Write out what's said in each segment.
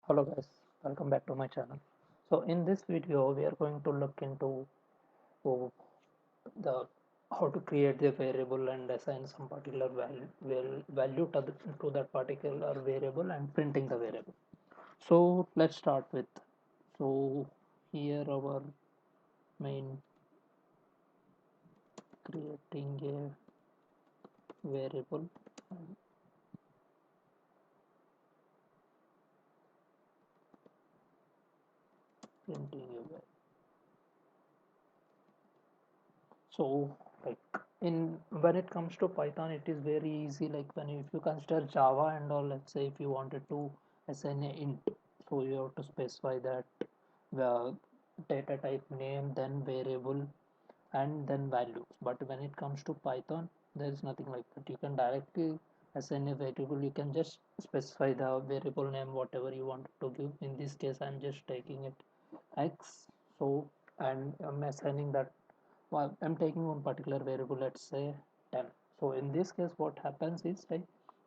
Hello guys, welcome back to my channel. So in this video we are going to look into oh, the how to create the variable and assign some particular value to that particular variable and printing the variable. So let's start with, so here our main, creating a variable and printing a variable. So like in when it comes to Python, it is very easy. Like when if you consider Java and all, let's say if you wanted to assign a int, so you have to specify that the data type, name, then variable, and then values. But when it comes to Python, there is nothing like that. You can directly assign a variable. You can just specify the variable name whatever you want to give. In this case I'm just taking it x. So and I'm assigning that, well, I'm taking one particular variable, let's say 10. So in this case what happens is, like,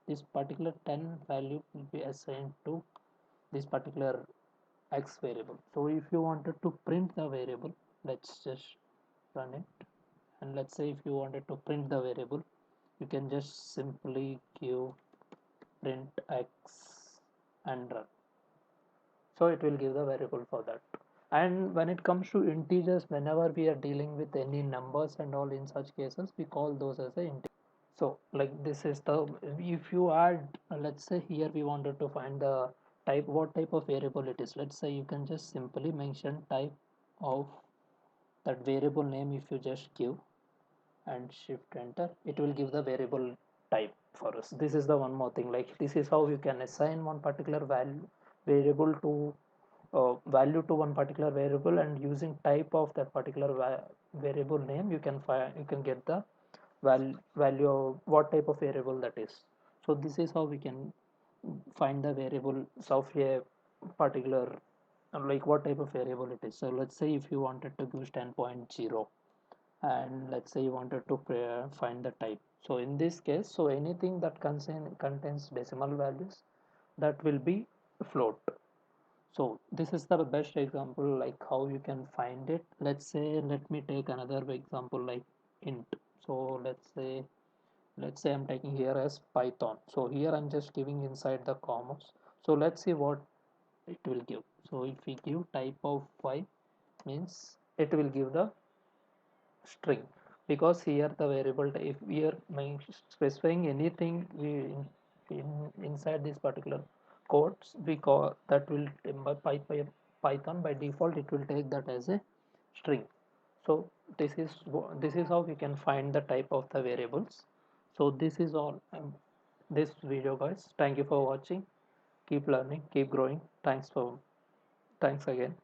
this particular 10 value will be assigned to this particular x variable. So if you wanted to print the variable, let's just run it, and let's say if you wanted to print the variable, you can just simply give print x and run. So it will give the variable for that. And when it comes to integers, whenever we are dealing with any numbers and all, in such cases we call those as a integer. So like this is the, if you add, let's say here we wanted to find the type, what type of variable it is, let's say you can just simply mention type of that variable name. If you just give and shift enter, it will give the variable type for us. This is the one more thing, like this is how you can assign one particular variable to value to one particular variable, and using type of that particular variable name, you can find, you can get the value of what type of variable that is. So this is how we can find the variables of a particular, like what type of variable it is. So let's say if you wanted to use 10.0, and let's say you wanted to find the type. So in this case, so anything that contains decimal values, that will be float. So this is the best example, like how you can find it. Let's say, let me take another example like int. So let's say I'm taking here as Python. So here I'm just giving inside the commas. So let's see what it will give. So if we give type of 5, means it will give the string, because here the variable, if we are specifying anything inside this particular codes, because that will, Python by default it will take that as a string. So this is how we can find the type of the variables. So this is all, this video guys. Thank you for watching. Keep learning, keep growing. Thanks again.